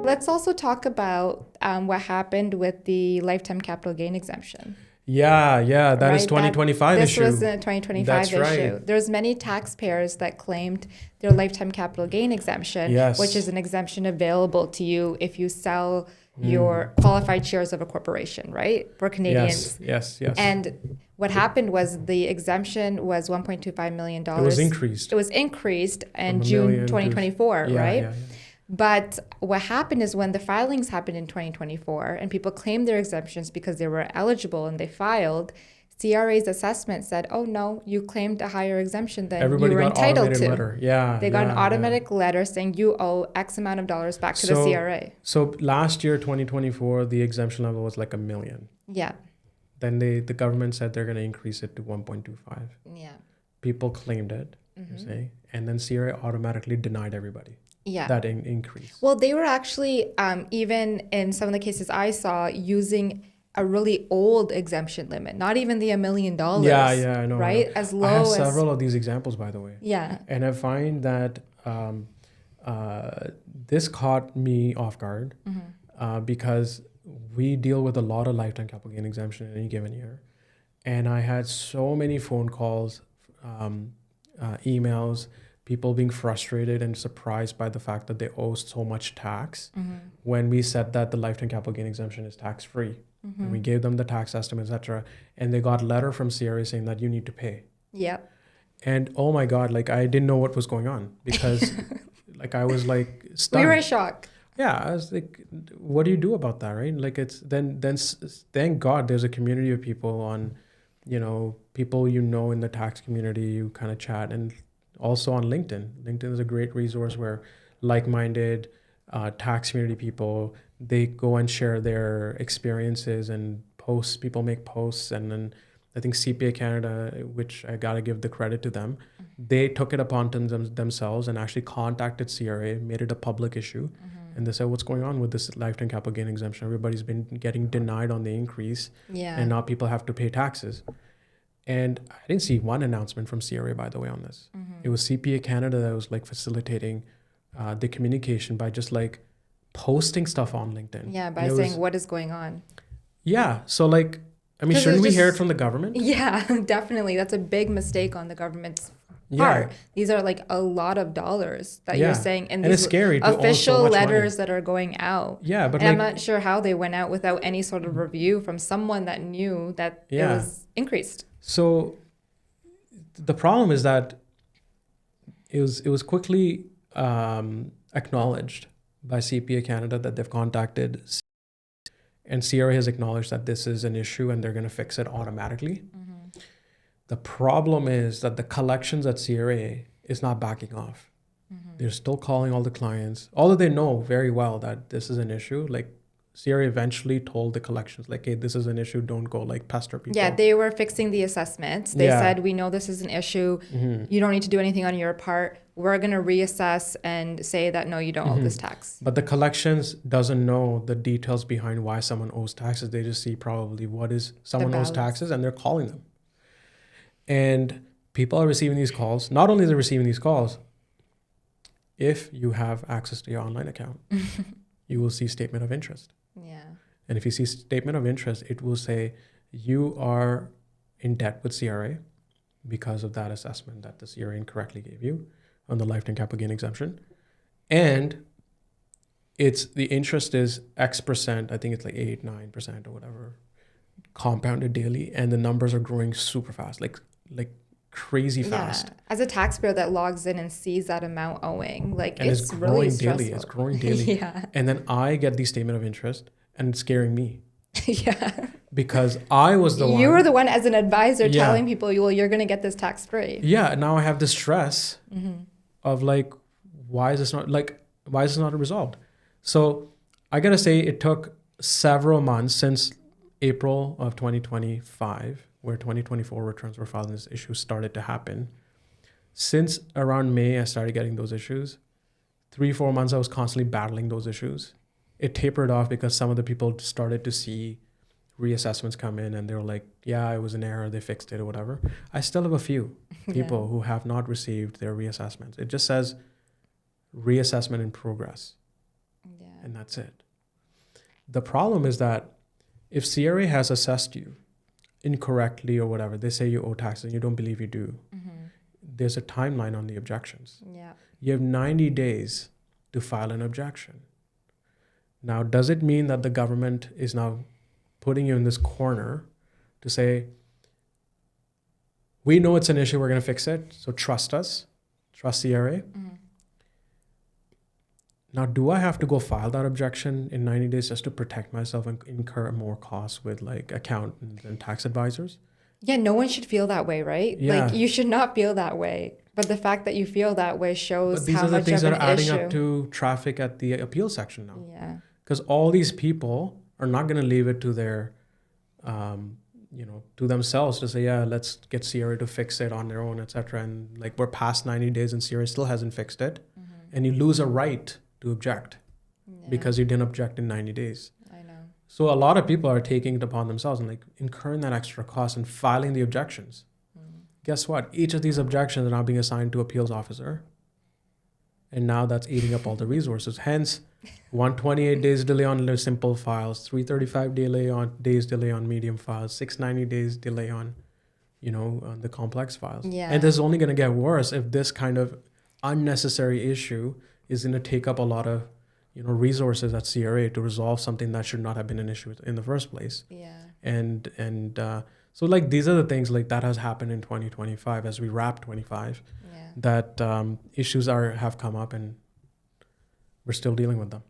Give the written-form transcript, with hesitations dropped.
Let's also talk about what happened with the Lifetime Capital Gain Exemption. Yeah, that is Right? 2025 This issue. was a 2025 That's issue. right. There's many taxpayers that claimed their Lifetime Capital Gain Exemption, Yes. which is an exemption available to you if you sell your qualified shares of a corporation, right? For Canadians. Yes. And what happened was the exemption was $1.25 million. It was increased. It was increased in From a June million to- 2024, right? Yeah. But what happened is when the filings happened in 2024 and people claimed their exemptions because they were eligible and they filed, CRA's assessment said, oh no, you claimed a higher exemption than Everybody you were got entitled automated to. letter. Yeah. They got an automatic letter saying you owe X amount of dollars back to the CRA. So last year, 2024, the exemption level was like $1 million. Yeah. Then the government said they're going to increase it to 1.25. Yeah. People claimed it, you say, and then CRA automatically denied everybody. Yeah. That increase. Well, they were actually, even in some of the cases I saw, using a really old exemption limit, not even the $1 million. Yeah, I know. Right? I know. As low I have as... several of these examples, by the way. Yeah. And I find that this caught me off guard because we deal with a lot of lifetime capital gain exemption in any given year. And I had so many phone calls, emails, people being frustrated and surprised by the fact that they owe so much tax when we said that the lifetime capital gain exemption is tax-free. And we gave them the tax estimate, etc. And they got a letter from CRA saying that you need to pay. Yep. And oh my God, like I didn't know what was going on because like I was like stunned. We were in shock. Yeah, I was like, what do you do about that, right? Like it's then thank God there's a community of people on, people in the tax community, you kind of chat, and also on LinkedIn. LinkedIn is a great resource where like-minded tax community people, they go and share their experiences and posts. People make posts, and then I think CPA Canada, which I gotta give the credit to them, they took it upon themselves and actually contacted CRA, made it a public issue. And they said, what's going on with this lifetime capital gain exemption? Everybody's been getting denied on the increase. Yeah. And now people have to pay taxes. And I didn't see one announcement from CRA, by the way, on this. It was CPA Canada that was like facilitating the communication by just like posting stuff on LinkedIn. Yeah, by saying what is going on. Yeah. So like, I mean, shouldn't we hear it from the government? Yeah, definitely. That's a big mistake on the government's part. These are like a lot of dollars that you're saying, and these it's scary to official owe so much letters money. that are going out. Yeah, but I'm not sure how they went out without any sort of review from someone that knew that it was increased. So the problem is that it was quickly acknowledged by CPA Canada that they've contacted, and CRA has acknowledged that this is an issue and they're going to fix it automatically. The problem is that the collections at CRA is not backing off. They're still calling all the clients, although they know very well that this is an issue. Like CRA eventually told the collections, like, hey, this is an issue. Don't go like pester people. Yeah, they were fixing the assessments. They said, we know this is an issue. You don't need to do anything on your part. We're going to reassess and say that, no, you don't owe this tax. But the collections doesn't know the details behind why someone owes taxes. They just see probably what is someone owes taxes, and they're calling them. And people are receiving these calls. Not only are they receiving these calls, if you have access to your online account, you will see statement of interest. Yeah. And if you see statement of interest, it will say you are in debt with CRA because of that assessment that the CRA incorrectly gave you on the lifetime capital gain exemption. And the interest is X percent, I think it's like 8-9% or whatever, compounded daily, and the numbers are growing super fast, like crazy fast. As a taxpayer that logs in and sees that amount owing, like and it's really stressful. It's growing daily. Yeah. And then I get the statement of interest, and it's scaring me. Yeah. Because I was the one. You were the one as an advisor telling people, well, you're going to get this tax free. Yeah. Now I have the stress of like, why is this not resolved? So I got to say it took several months since April of 2025, where 2024 returns were filed and this issue started to happen. Since around May, I started getting those issues. 3-4 months, I was constantly battling those issues. It tapered off because some of the people started to see reassessments come in and they were like, yeah, it was an error, they fixed it or whatever. I still have a few people who have not received their reassessments. It just says reassessment in progress. Yeah. and that's it. The problem is that if CRA has assessed you incorrectly or whatever, they say you owe taxes and you don't believe you do, there's a timeline on the objections. Yeah. You have 90 days to file an objection. Now, does it mean that the government is now putting you in this corner to say, we know it's an issue, we're going to fix it, so trust us, trust CRA? Now, do I have to go file that objection in 90 days just to protect myself and incur more costs with like accountants and tax advisors? Yeah, no one should feel that way, right? Yeah. Like, you should not feel that way. But the fact that you feel that way shows But these how are the much things of that an are adding issue. up to traffic at the appeal section now. Yeah. Because all these people are not going to leave it to their, to themselves to say, yeah, let's get CRA to fix it on their own, etc. And like we're past 90 days and CRA still hasn't fixed it. And you lose a right to object because you didn't object in 90 days. I know. So a lot of people are taking it upon themselves and like incurring that extra cost and filing the objections. Guess what? Each of these objections are now being assigned to appeals officer. And now that's eating up all the resources. Hence, 128 days delay on the simple files, 335 days delay on medium files, 690 days delay on, on the complex files. Yeah. And this is only going to get worse if this kind of unnecessary issue is going to take up a lot of, resources at CRA to resolve something that should not have been an issue in the first place. Yeah. So like these are the things like that has happened in 2025 as we wrap 25. Yeah. That issues have come up and we're still dealing with them.